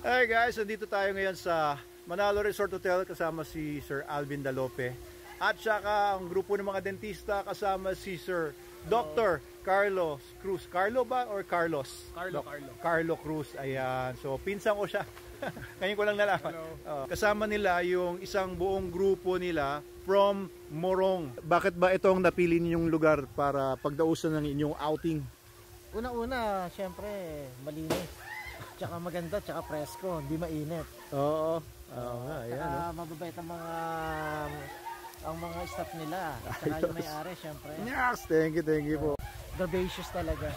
Hi guys, nandito tayo ngayon sa Manalo Resort Hotel kasama si Sir Alvin Dalope at saka ang grupo ng mga dentista kasama si Sir Dr. Carlos Cruz. Carlo ba or Carlos? Carlo Cruz. Ayan. So pinsan ko siya. Ngayon ko lang nalaman. Kasama nila yung isang buong grupo nila from Morong. Bakit ba itong napili ninyong lugar para pagdausan ng inyong outing? Una-una, syempre, malinis. Tsaka maganda, tsaka presko, hindi mainit. Oo. Oo, ayan. Mababait ang mga staff nila. Tsaka yung may-ari, syempre. Yes, thank you po. Herbaceous talaga.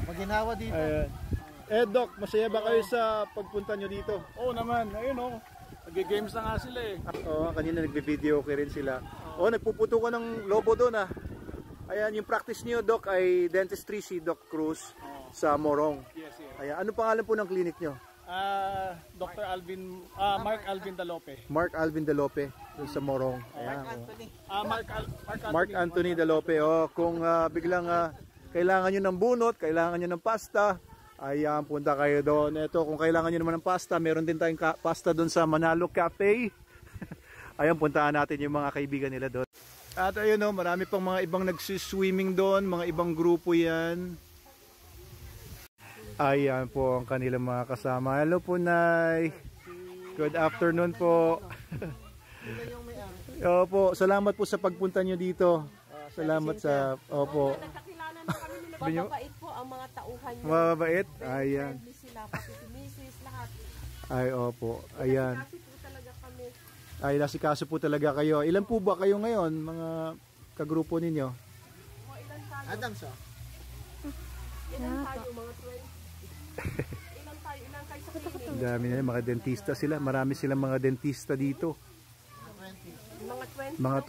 Maginawa dito. Ayan. Doc, masaya ba kayo sa pagpunta nyo dito? Oo naman, ayun nag-games na nga sila eh. Oo, kanina nagbe-video okay rin sila. Nagpuputo ko ng lobo doon Ayan, yung practice niyo, Doc, ay dentistry si Doc Cruz sa Morong. Yes. Ayan, ano pangalan po ng clinic nyo? Dr. Alvin, Mark Alvin Dalope. Mark Alvin Dalope, sa Morong. Ayan, Mark Anthony Dalope. Kung biglang kailangan nyo ng bunot, kailangan nyo ng pasta, ayan, punta kayo doon. Ito, kung kailangan nyo naman ng pasta, meron din tayong pasta doon sa Manalo Cafe. Ayan, puntahan natin yung mga kaibigan nila doon. At ayun marami pang mga ibang nagsiswimming doon, mga ibang grupo yan. Ayan po ang kanilang mga kasama. Hello po, Nay. Good afternoon po. Opo, salamat po sa pagpunta nyo dito. Salamat sa, opo. Nakakilala na kami nila. Mababait po ang mga tauhan nyo. Mababait? Ayan. Sila, pati si Mrs. lahat. Ay, opo. Ayan. Kasi po talaga kami. Ay, nasikaso po talaga kayo. Ilan po ba kayo ngayon, mga kagrupo ninyo? Ilan tayo? Adams, Ilan tayo, mga 20? Ilan tayo? Ilan kayo sa clinic? Dami na mga dentista sila. Marami silang mga dentista dito. Mga 20? Mga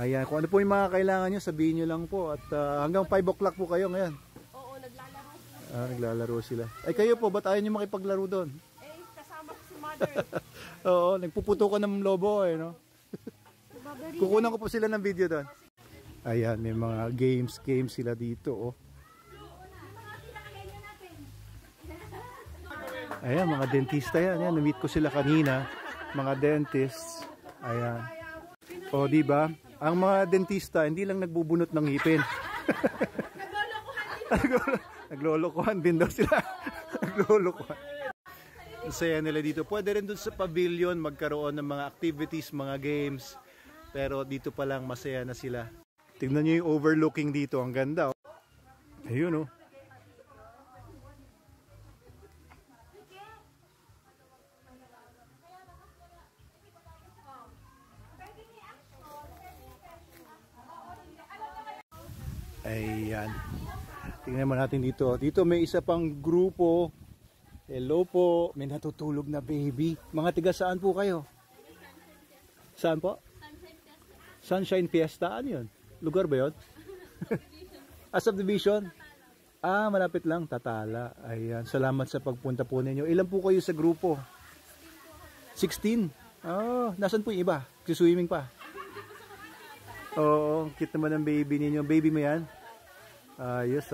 20. Ayan, kung ano po yung mga kailangan nyo, sabihin nyo lang po. At hanggang 5 o'clock po kayo ngayon. Oo, naglalaro sila. Naglalaro sila. Ay, kayo po, ba't ayaw nyo makipaglaro doon? Kasama ko si Mother. Oo, nagpuputo ka ng lobo no? Kukunan ko po sila ng video doon. Ayan, may mga games sila dito Ayan, mga dentista yan. Na-meet ko sila kanina. Mga dentists. Ayan. Diba? Ang mga dentista, hindi lang nagbubunot ng ngipin. Naglolokohan din daw sila. Naglolokohan. Saya nila dito. Pwede rin dun sa pavilion magkaroon ng mga activities, mga games. Pero dito pa lang masaya na sila. Tingnan nyo yung overlooking dito. Ang ganda. Ayun Ayan. Tingnan mo natin dito. Dito may isa pang grupo. Hello po. May natutulog na baby. Mga tiga saan po kayo? Saan po? Sunshine Fiesta. Ano yun? Lugar ba yun? Subdivision? Malapit lang. Tatala. Ayan. Salamat sa pagpunta po ninyo. Ilan po kayo sa grupo? 16? Nasaan po yung iba? Swimming pa? Oo. Cute naman ang baby ninyo. Baby mo yan? Ayos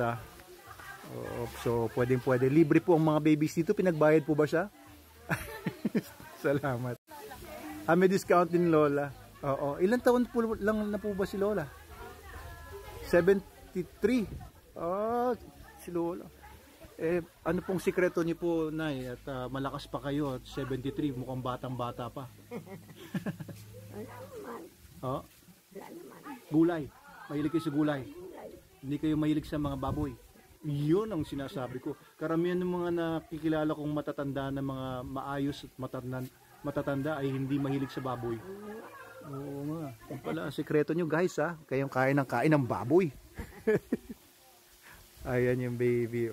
so pwede. Libre po ang mga babies dito. Pinagbayad po ba siya? Salamat. May discount din Lola. Oo. Ilan taon po lang na po ba si Lola? 73. Si Lola. Ano pong sikreto niyo po, Nay? At malakas pa kayo at 73. Mukhang batang-bata pa. Gulay. Mahilig kayo sa gulay. Hindi kayo mahilig sa mga baboy. Yun ang sinasabi ko. Karamihan ng mga nakikilala kong matatanda na mga maayos at matatanda ay hindi mahilig sa baboy. Oo nga. Yung pala, sekreto nyo guys kayong kain ng baboy. Ayan yung baby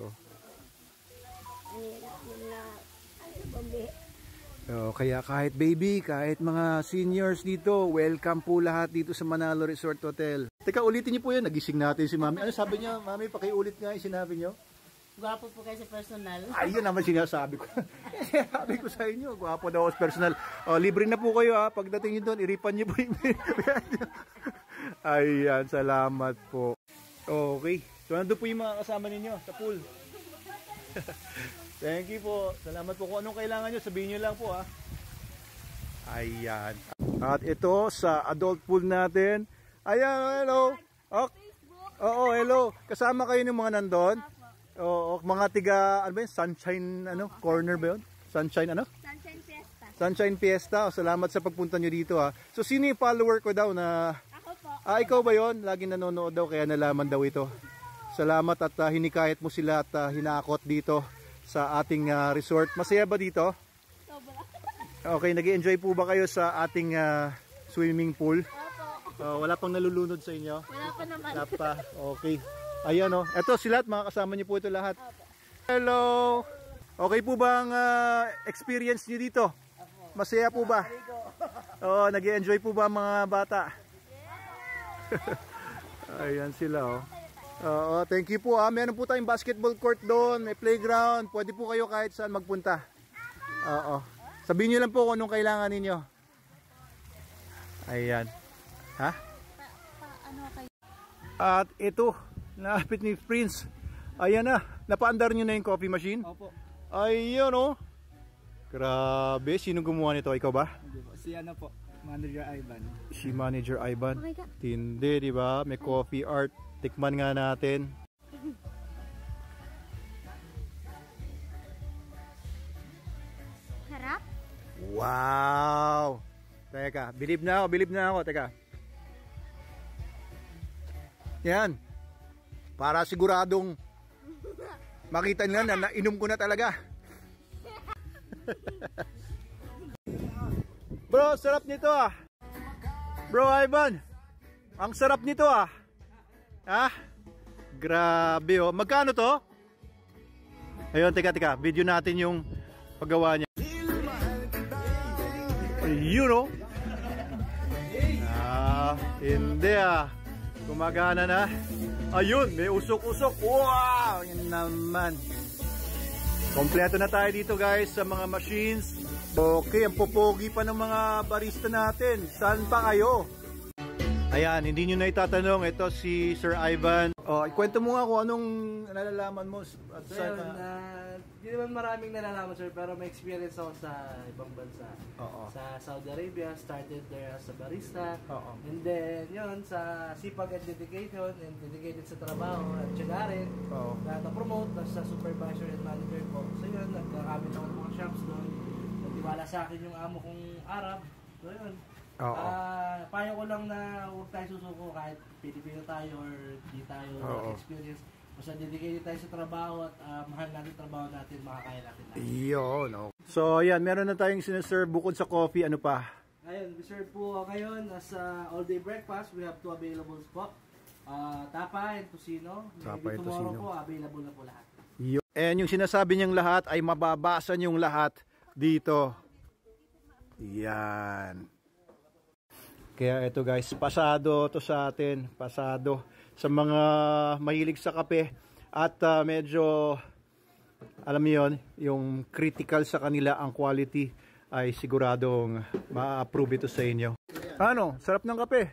kaya kahit baby, kahit mga seniors dito, welcome po lahat dito sa Manalo Resort Hotel. Teka, ulitin niyo po yun. Nagising natin si Mami. Ano sabi niya? Mami, pakiulit nga yung sinabi niyo. Gwapo po kayo sa personal. Ayun naman sinasabi ko. Sinasabi ko sa inyo, gwapo daw sa personal. Libre na po kayo Pagdating niyo doon, iripan niyo po yung Ayan, salamat po. Okay. So, nandun po yung mga kasama ninyo sa pool. Thank you po. Salamat po. Kung anong kailangan nyo, sabihin nyo lang po ha. Ayan. At ito sa adult pool natin. Ayan, hello. Oo, hello. Kasama kayo ng mga nandun? Oo, mga tiga, ano ba yun? Sunshine, corner ba yun? Sunshine, Sunshine Fiesta. Sunshine Fiesta. Salamat sa pagpunta nyo dito ha. So, sino yung follower ko daw na... Ako po. Ikaw ba yun? Laging nanonood daw kaya nalaman daw ito. Salamat at hinikayat mo sila at hinakot dito sa ating resort. Masaya ba dito? Sobra. Okay, nag-enjoy po ba kayo sa ating swimming pool? Opo. Wala pang nalulunod sa inyo? Wala pa naman. Wala pa. Okay. Ayan o. Eto sila at mga kasama niyo po ito lahat. Hello! Okay po ba ang experience niyo dito? Masaya po ba? Nag-enjoy po ba ang mga bata? Ayan sila oh. Thank you po Meron po tayong basketball court doon, may playground. Pwede po kayo kahit saan magpunta. Sabihin niyo lang po kung anong kailangan ninyo. Ayan. Ha? At ito, napit ni Prince. Ayan na, napaandar niyo na yung coffee machine? Opo. Ayun oh. Grabe, sino gumawa nito? Ikaw ba? Si ano po, Manager Ivan. Si Manager Ivan. Tindi, di ba? May coffee art. Tikman nga natin. Harap? Wow! Teka, believe na ako. Teka. Yan. Para siguradong makita nila na nainom ko na talaga. Bro, sarap nito ah. Bro Ivan, ang sarap nito ah. Grabe oh. Magkano to? Ayun, teka. Video natin yung paggawa niya. You know? Hindi ah. Gumagana na. Ayun, may usok-usok. Wow! Yan naman. Kompleto na tayo dito guys sa mga machines. Okay, ang popogi pa ng mga barista natin. Saan pa kayo? Ayan, hindi nyo na itatanong. Ito si Sir Ivan. Ikwento mo nga kung anong nalalaman mo. At So yun, di naman maraming nalalaman sir, pero may experience ako sa ibang bansa. Sa Saudi Arabia, started there as a barista. And then yun, sa sipag and dedication, and dedicated sa trabaho at tiyaga rin. Na-promote sa supervisor and manager ko. So yun, nagkakamit ako ng mga shops doon. Nagtiwala sa akin yung amo kong Arab. So yun. Payo ko lang na huwag tayo susuko kahit Pilipino tayo or di tayo experience. Basta dedicated tayo sa trabaho at mahal natin trabaho natin, makakaya natin lahat. Yun, So ayan, meron na tayong sinaserve bukod sa coffee, ano pa? Ayun, we serve po ngayon as all day breakfast. We have 2 available po. Tapa and tocino. Maybe tomorrow po, available na po lahat. And yung sinasabi niyang lahat ay mababasa niyong lahat dito. Yan. Kaya ito guys, pasado to sa atin. Pasado sa mga mahilig sa kape. At medyo, alam niyo yun, yung critical sa kanila ang quality ay siguradong ma-approve ito sa inyo. Ano? Sarap ng kape.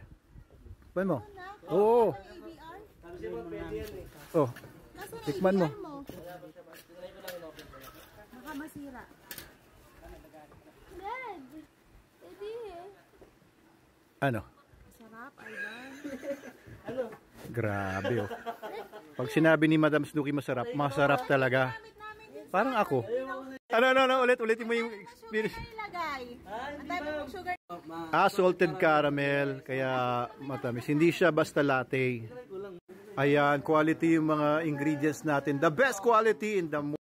Tikman mo. Oo. Tikman mo. Baka masira. Red. Pwede Ano? Sarap, Ivan. Grabe oh. Pag sinabi ni Madam Snooki masarap, masarap talaga. Parang ako. Ulitin mo yung experience. Salted caramel, kaya matamis. Hindi siya basta latte. Ayan, quality yung mga ingredients natin. The best quality in the